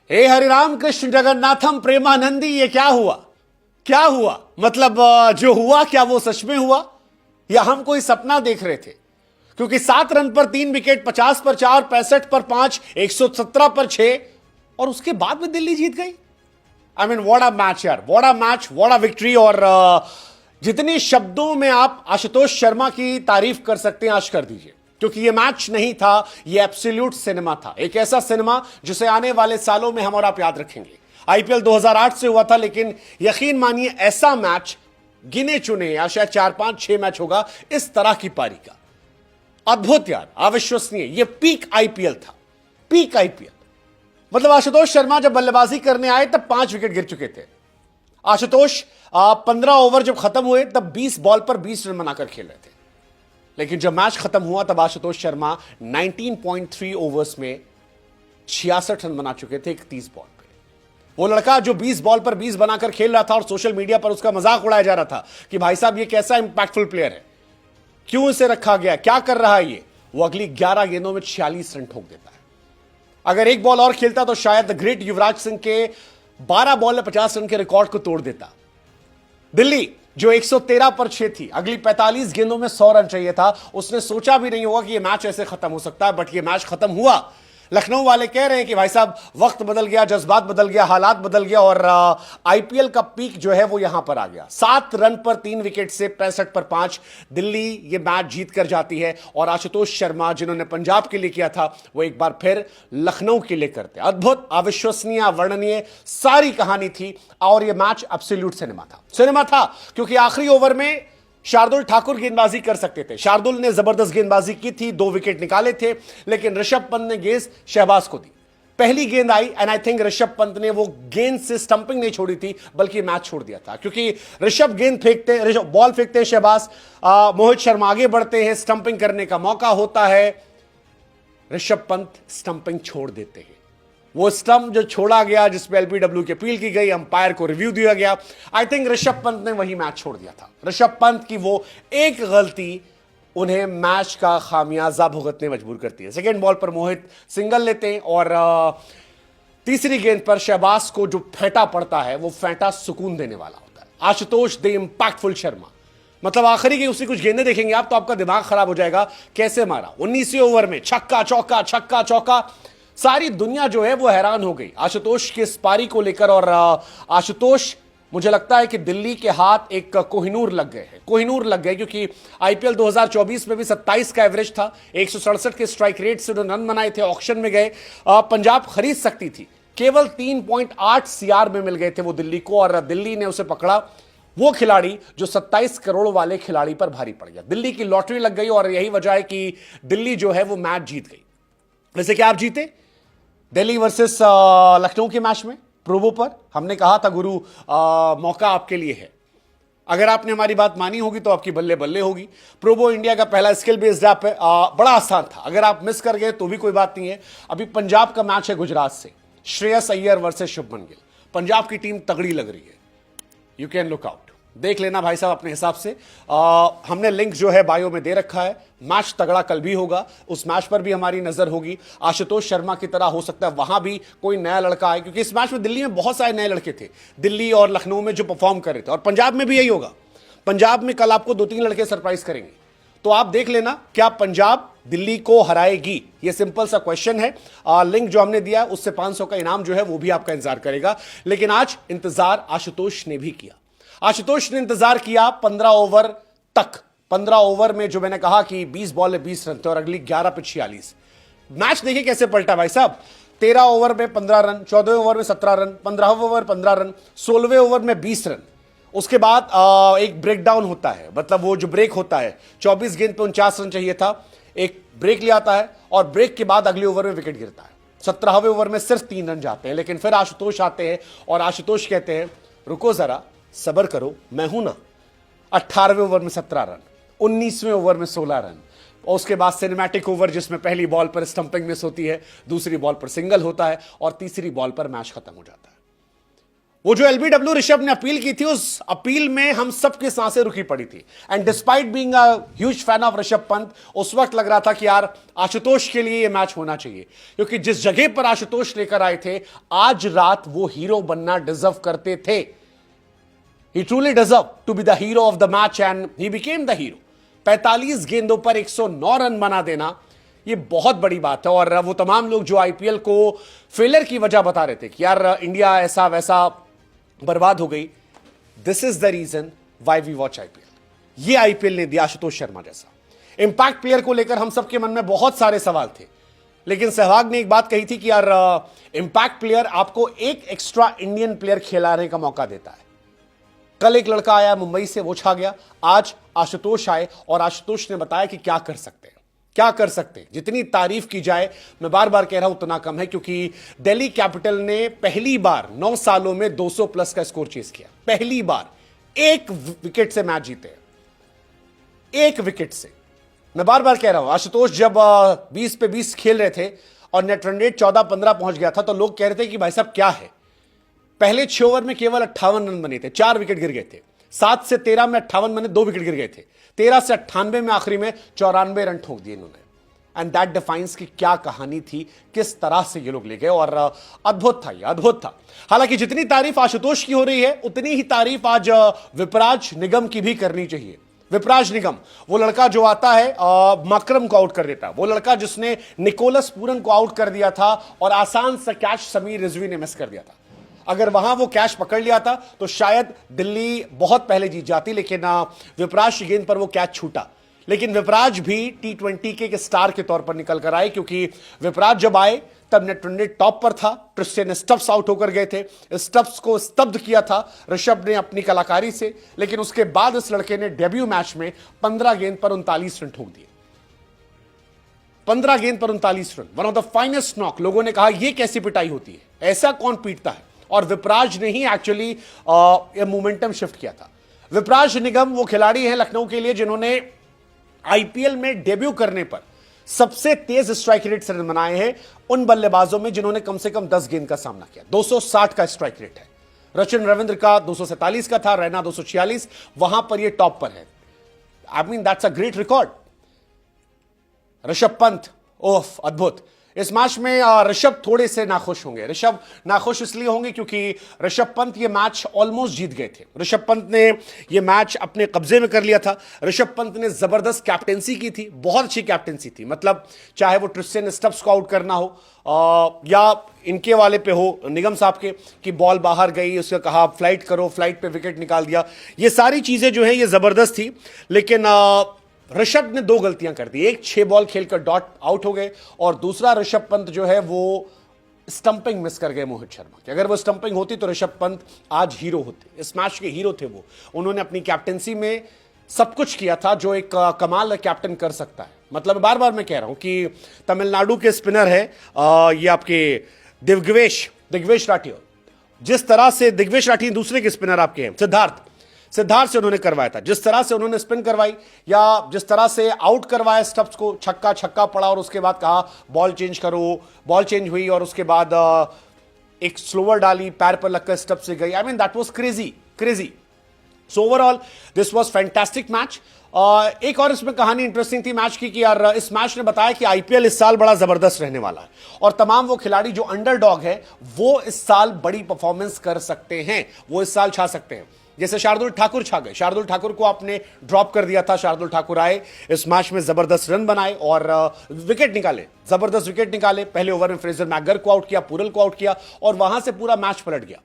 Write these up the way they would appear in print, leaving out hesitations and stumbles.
हे हरिराम कृष्ण जगन्नाथम प्रेमानंदी, ये क्या हुआ? क्या हुआ? मतलब जो हुआ क्या वो सच में हुआ या हम कोई सपना देख रहे थे? क्योंकि 7 रन पर 3 विकेट, 50 पर 4, 65 पर 5, 117 पर 6 और उसके बाद में दिल्ली जीत गई। I mean what a match यार, what a match, what a victory. और जितने शब्दों में आप आशुतोष शर्मा की तारीफ कर सकते हैं आज कर दीजिए, क्योंकि ये मैच नहीं था, ये एब्सोल्यूट सिनेमा था। एक ऐसा सिनेमा जिसे आने वाले सालों में हम और आप याद रखेंगे। आईपीएल 2008 से हुआ था, लेकिन यकीन मानिए ऐसा मैच गिने चुने या शायद 4-5-6 मैच होगा इस तरह की पारी का। अद्भुत यार, अविश्वसनीय। ये पीक आईपीएल था, पीक आईपीएल। मतलब आशुतोष शर्मा जब बल्लेबाजी करने आए तब 5 विकेट गिर चुके थे। आशुतोष 15 ओवर जब खत्म हुए तब 20 बॉल पर 20 रन बनाकर खेल रहे थे। लेकिन जब मैच खत्म हुआ तब आशुतोष शर्मा 19.3 ओवर्स में 66 रन बना चुके थे 31 बॉल पे। वो लड़का जो 20 बॉल पर 20 बनाकर खेल रहा था और सोशल मीडिया पर उसका मजाक उड़ाया जा रहा था कि भाई साहब ये कैसा इंपैक्टफुल प्लेयर है, क्यों इसे रखा गया, क्या कर रहा है ये, वो अगली 11 गेंदों में 46 रन ठोक देता है। अगर एक बॉल और खेलता तो शायद द ग्रेट युवराज सिंह के 12 बॉल में 50 रन के रिकॉर्ड को तोड़ देता। दिल्ली जो 113 पर 6 थी, अगली 45 गेंदों में 100 रन चाहिए था। उसने सोचा भी नहीं होगा कि यह मैच ऐसे खत्म हो सकता है, बट यह मैच खत्म हुआ। लखनऊ वाले कह रहे हैं कि भाई साहब वक्त बदल गया, जज्बात बदल गया, हालात बदल गया और आईपीएल का पीक जो है वो यहां पर आ गया। 7 रन पर 3 विकेट से 65 पर 5 दिल्ली ये मैच जीत कर जाती है। और आशुतोष शर्मा जिन्होंने पंजाब के लिए किया था वो एक बार फिर लखनऊ के लिए करते। अद्भुत, अविश्वसनीय, वर्णनीय सारी कहानी थी और यह मैच एब्सोल्यूट सिनेमा था। सिनेमा था क्योंकि आखिरी ओवर में शार्दुल ठाकुर गेंदबाजी कर सकते थे। शार्दुल ने जबरदस्त गेंदबाजी की थी, 2 विकेट निकाले थे, लेकिन ऋषभ पंत ने गेंद शहबाज को दी। पहली गेंद आई and I think Rishabh Pant ने वो गेंद से स्टंपिंग नहीं छोड़ी थी बल्कि मैच छोड़ दिया था, क्योंकि ऋषभ गेंद फेंकते, ऋषभ बॉल फेंकते हैं शहबाज, मोहित शर्मा आगे बढ़ते हैं, स्टंपिंग करने का मौका होता है, ऋषभ पंत स्टंपिंग छोड़ देते हैं। वो स्टंप जो छोड़ा गया जिसपे एलबीडब्ल्यू की अपील की गई, अंपायर को रिव्यू दिया गया, आई थिंक ऋषभ पंत ने वही मैच छोड़ दिया था। ऋषभ पंत की वो एक गलती उन्हें मैच का खामियाजा भुगतने मजबूर करती है। सेकेंड बॉल पर मोहित सिंगल लेते हैं और तीसरी गेंद पर शहबाज को जो फेंटा पड़ता है वो फेंटा सुकून देने वाला होता है। आशुतोष द इंपैक्टफुल शर्मा, मतलब आखिरी की उसी कुछ गेंदें देखेंगे आप तो आपका दिमाग खराब हो जाएगा। कैसे मारा 19वें ओवर में, छक्का चौका, छक्का चौका, सारी दुनिया जो है वो हैरान हो गई आशुतोष की इस पारी को लेकर। और आशुतोष, मुझे लगता है कि दिल्ली के हाथ एक कोहिनूर लग गए हैं, कोहिनूर लग गए, क्योंकि आईपीएल 2024 में भी 27 का एवरेज था, 167 के स्ट्राइक रेट से उन्होंने रन बनाए थे, ऑक्शन में गए, पंजाब खरीद सकती थी, केवल 3.8 सीआर में मिल गए थे वो दिल्ली को, और दिल्ली ने उसे पकड़ा। वो खिलाड़ी जो 27 करोड़ वाले खिलाड़ी पर भारी पड़ गया, दिल्ली की लॉटरी लग गई और यही वजह है कि दिल्ली जो है वो मैच जीत गई। जैसे कि आप जीते दिल्ली वर्सेस लखनऊ के मैच में प्रोवो पर, हमने कहा था गुरु मौका आपके लिए है, अगर आपने हमारी बात मानी होगी तो आपकी बल्ले बल्ले होगी। प्रोवो इंडिया का पहला स्किल बेस्ड ऐप है, बड़ा आसान था, अगर आप मिस कर गए तो भी कोई बात नहीं है। अभी पंजाब का मैच है गुजरात से, श्रेयस अय्यर वर्सेस शुभमन गिल, पंजाब की टीम तगड़ी लग रही है, यू कैन लुक आउट, देख लेना भाई साहब अपने हिसाब से। हमने लिंक जो है बायो में दे रखा है। मैच तगड़ा कल भी होगा, उस मैच पर भी हमारी नजर होगी। आशुतोष शर्मा की तरह हो सकता है वहां भी कोई नया लड़का आए, क्योंकि इस मैच में दिल्ली में बहुत सारे नए लड़के थे, दिल्ली और लखनऊ में जो परफॉर्म कर रहे थे, और पंजाब में भी यही होगा। पंजाब में कल आपको 2-3 लड़के सरप्राइज करेंगे, तो आप देख लेना क्या पंजाब दिल्ली को हराएगी, ये सिंपल सा क्वेश्चन है। लिंक जो हमने दिया उससे 500 का इनाम जो है वो भी आपका इंतजार करेगा। लेकिन आज इंतजार आशुतोष ने भी किया, आशुतोष ने इंतजार किया 15 ओवर तक। 15 ओवर में जो मैंने कहा कि 20 बॉल में 20 रन थे और अगली 11 पे 46। मैच देखिए कैसे पलटा भाई साहब। 13 ओवर में 15 रन, 14वें ओवर में 17 रन, 15वें ओवर 15 रन, 16वें ओवर में 20 रन। उसके बाद एक ब्रेक डाउन होता है, मतलब वो जो ब्रेक होता है, 24 गेंद पे 49 रन चाहिए था, एक ब्रेक लिया आता है और ब्रेक के बाद अगले ओवर में विकेट गिरता है। 17वें ओवर में सिर्फ 3 रन जाते हैं, लेकिन फिर आशुतोष आते हैं और आशुतोष कहते हैं रुको जरा, सबर करो, मैं हूं ना। 18वें ओवर में 17 रन, 19वें ओवर में 16 रन, और उसके बाद सिनेमैटिक ओवर जिसमें पहली बॉल पर स्टंपिंग मिस होती है, दूसरी बॉल पर सिंगल होता है और तीसरी बॉल पर मैच खत्म हो जाता है। वो जो एलबीडब्ल्यू ऋषभ ने अपील की थी, उस अपील में हम सबकी सांसें रुकी पड़ी थी। And despite being a huge fan of Rishabh Pant, उस वक्त लग रहा था कि यार आशुतोष के लिए ये मैच होना चाहिए, क्योंकि जिस जगह पर आशुतोष लेकर आए थे, आज रात वो हीरो बनना डिजर्व करते थे। He truly deserve to be the hero of the match and he became the hero. 45 गेंदों पर 109 रन बना देना, ये बहुत बड़ी बात है। और वो तमाम लोग जो आईपीएल को फेलियर की वजह बता रहे थे कि यार इंडिया ऐसा वैसा बर्बाद हो गई, this is the reason why we watch IPL. ये आईपीएल ने दिया आशुतोष शर्मा जैसा इंपैक्ट प्लेयर को लेकर हम सबके मन में बहुत सारे सवाल थे, लेकिन सहवाग ने एक बात कही थी कि यार इंपैक्ट प्लेयर आपको एक एक्स्ट्रा इंडियन प्लेयर खिलाने का मौका देता है। कल एक लड़का आया मुंबई से, वो छा गया। आज आशुतोष आए और आशुतोष ने बताया कि क्या कर सकते हैं, क्या कर सकते हैं। जितनी तारीफ की जाए, मैं बार बार कह रहा हूं, उतना कम है, क्योंकि दिल्ली कैपिटल ने पहली बार 9 सालों में 200 प्लस का स्कोर चेस किया। पहली बार एक विकेट से मैच जीते, एक विकेट से। मैं बार बार कह रहा हूं, आशुतोष जब 20 पे 20 खेल रहे थे और नेट रन रेट 14-15 पहुंच गया था, तो लोग कह रहे थे कि भाई साहब क्या है। पहले 6 ओवर में केवल 58 रन बने थे, 4 विकेट गिर गए थे। 7 से 13 में 58 बने, 2 विकेट गिर गए थे। 13 से 98 में आखिरी में 94 रन ठोक दिए इन्होंने। एंड दैट डिफाइंस की क्या कहानी थी, किस तरह से ये लोग ले गए, और अद्भुत था, ये अद्भुत था। हालांकि जितनी तारीफ आशुतोष की हो रही है, उतनी ही तारीफ आज विपराज निगम की भी करनी चाहिए। विपराज निगम, वो लड़का जो आता है मकरम को आउट कर देता है, वो लड़का जिसने निकोलस पूरन को आउट कर दिया था और आसान सा कैच समीर रिजवी ने मिस कर दिया था। अगर वहां वो कैच पकड़ लिया था तो शायद दिल्ली बहुत पहले जीत जाती, लेकिन विपराज की गेंद पर वो कैच छूटा। लेकिन विपराज भी T20 के स्टार के तौर पर निकल कर आए, क्योंकि विपराज जब आए तब नेट रन रेट टॉप पर था। क्रिस्टियन स्टब्स आउट होकर गए थे, स्टब्स को स्तब्ध किया था ऋषभ ने अपनी कलाकारी से। लेकिन उसके बाद इस लड़के ने डेब्यू मैच में 15 गेंद पर 39 रन ठोक दिए। 15 गेंद पर 39 run, one of the finest knock. लोगों ने कहा यह कैसी पिटाई होती है, ऐसा कौन पीटता है, और विपराज ने ही एक्चुअली ये मोमेंटम शिफ्ट किया था। विपराज निगम वो खिलाड़ी हैं लखनऊ के लिए जिन्होंने आईपीएल में डेब्यू करने पर सबसे तेज स्ट्राइक रेट से रन बनाए हैं उन बल्लेबाजों में जिन्होंने कम से कम 10 गेंद का सामना किया। 260 का स्ट्राइक रेट है। रचिन रविंद्र का 247 का था, रैना 246, वहां पर ये टॉप पर है। I mean that's a great record. Rishabh Pant, ओफ अद्भुत। इस मैच में ऋषभ थोड़े से नाखुश होंगे। ऋषभ नाखुश इसलिए होंगे क्योंकि ऋषभ पंत ये मैच ऑलमोस्ट जीत गए थे। ऋषभ पंत ने ये मैच अपने कब्जे में कर लिया था। ऋषभ पंत ने जबरदस्त कैप्टेंसी की थी, बहुत अच्छी कैप्टेंसी थी। मतलब चाहे वो क्रिस्टियन स्टब्स को आउट करना हो या इनके वाले पे हो, निगम साहब के, कि बॉल बाहर गई, उसका कहा फ्लाइट करो, फ्लाइट पे विकेट निकाल दिया। ये सारी चीजें जो है ये जबरदस्त थी। लेकिन ऋषभ ने 2 गलतियां कर दी। एक 6 बॉल खेलकर डॉट आउट हो गए, और दूसरा ऋषभ पंत जो है वो स्टंपिंग मिस कर गए मोहित शर्मा की। अगर वो स्टंपिंग होती तो ऋषभ पंत आज हीरो होते, इस मैच के हीरो थे वो। उन्होंने अपनी कैप्टेंसी में सब कुछ किया था जो एक कमाल कैप्टन कर सकता है। मतलब बार बार मैं कह रहा हूं कि तमिलनाडु के स्पिनर है ये आपके दिग्वेश राठी। जिस तरह से दिग्वेश राठी दूसरे के स्पिनर आपके हैं सिद्धार्थ से उन्होंने करवाया था, जिस तरह से उन्होंने स्पिन करवाई या जिस तरह से आउट करवाया स्टब्स को, छक्का पड़ा और उसके बाद कहा बॉल चेंज करो, बॉल चेंज हुई और उसके बाद एक स्लोअर डाली, पैर पर लगकर स्टब्स से गई। I mean that was crazy. So overall this was fantastic match. एक और इसमें कहानी इंटरेस्टिंग थी मैच की कि यार इस मैच ने बताया कि आईपीएल इस साल बड़ा जबरदस्त रहने वाला है, और तमाम वो खिलाड़ी जो अंडरडॉग है वो इस साल बड़ी परफॉर्मेंस कर सकते हैं, वो इस साल छा सकते हैं। जैसे शार्दुल ठाकुर छा गए। शार्दुल ठाकुर को आपने ड्रॉप कर दिया था, शार्दुल ठाकुर आए, इस मैच में जबरदस्त रन बनाए और विकेट निकाले, जबरदस्त विकेट निकाले। पहले ओवर में फ्रेजर मैगर को आउट किया, पुरल को आउट किया, और वहां से पूरा मैच पलट गया,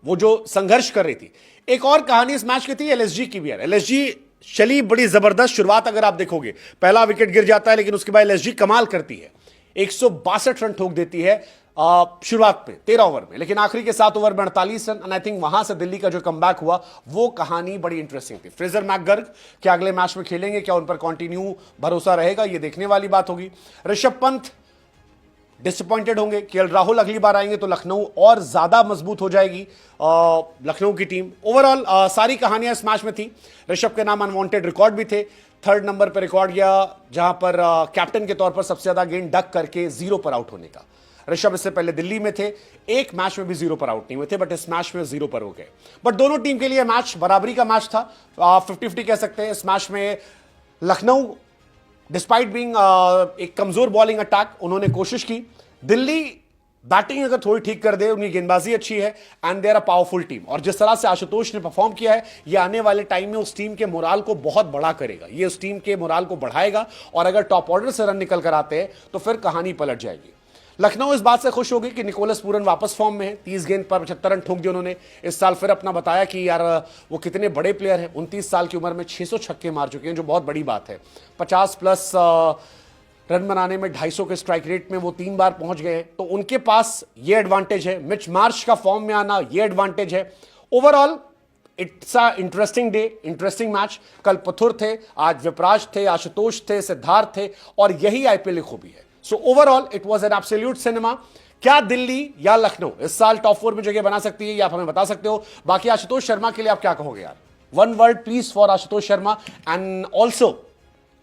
वो जो संघर्ष कर रही थी। एक और कहानी इस मैच की थी एलएसजी की भी है। एलएसजी चली बड़ी जबरदस्त शुरुआत, अगर आप देखोगे पहला विकेट गिर जाता है, लेकिन उसके बाद एलएसजी कमाल करती है, 162 रन ठोक देती है शुरुआत में 13 ओवर में, लेकिन आखिरी के 7 ओवर में 48 रन। एंड आई थिंक वहां से दिल्ली का जो कमबैक हुआ वो कहानी बड़ी इंटरेस्टिंग थी। फ्रेजर मैकगर्ग क्या अगले मैच में खेलेंगे, क्या उन पर कंटिन्यू भरोसा रहेगा, ये देखने वाली बात होगी। ऋषभ पंत डिसअपॉइंटेड होंगे। केएल राहुल अगली बार आएंगे तो लखनऊ और ज्यादा मजबूत हो जाएगी, लखनऊ की टीम। ओवरऑल सारी कहानियां इस मैच में थी। ऋषभ के नाम अनवांटेड रिकॉर्ड भी थे। 3rd नंबर पर रिकॉर्ड गया जहां पर कैप्टन के तौर पर सबसे ज्यादा गेंद डक करके 0 पर आउट होने का। ऋषभ इससे पहले दिल्ली में थे, एक मैच में भी 0 पर आउट नहीं हुए थे, बट इस मैच में 0 पर हो गए। बट दोनों टीम के लिए मैच बराबरी का मैच था, 50-50 कह सकते हैं। इस मैच में लखनऊ डिस्पाइट बीइंग एक कमजोर बॉलिंग अटैक, उन्होंने कोशिश की। दिल्ली बैटिंग अगर थोड़ी ठीक कर दे, उनकी गेंदबाजी अच्छी है and they are a powerful team. और जिस तरह से आशुतोष ने परफॉर्म किया है, ये आने वाले टाइम में उस टीम के मोराल को बहुत बड़ा करेगा, ये उस टीम के मोराल को बढ़ाएगा। और अगर टॉप ऑर्डर से रन निकल कर आते हैं तो फिर कहानी पलट जाएगी। लखनऊ इस बात से खुश होगी कि निकोलस पूरन वापस फॉर्म में है, 30 गेंद पर 75 रन ठोक दिए उन्होंने। इस साल फिर अपना बताया कि यार वो कितने बड़े प्लेयर हैं, 29 साल की उम्र में 600 छक्के मार चुके हैं, जो बहुत बड़ी बात है। 50 प्लस रन बनाने में, 250 के स्ट्राइक रेट में वो 3 बार पहुंच गए हैं, तो उनके पास ये एडवांटेज है। मिच मार्श का फॉर्म में आना, ये एडवांटेज है। Overall it's a interesting day, interesting match. कल पथुर थे, आज विपराज थे, आशुतोष थे, सिद्धार्थ थे, और यही आईपीएल की खूबी है। So overall it was an absolute cinema. क्या दिल्ली या लखनऊ इस साल टॉप 4 में जगह बना सकती है, ये आप हमें बता सकते हो। बाकी आशुतोष शर्मा के लिए आप क्या कहोगे यार? One word please for Ashutosh Sharma, and also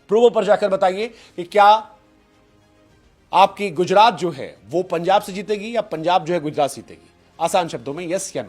प्रोवो पर जाकर बताइए कि क्या आपकी गुजरात जो है वो पंजाब से जीतेगी या पंजाब जो है गुजरात जीतेगी? आसान शब्दों में यस या नो।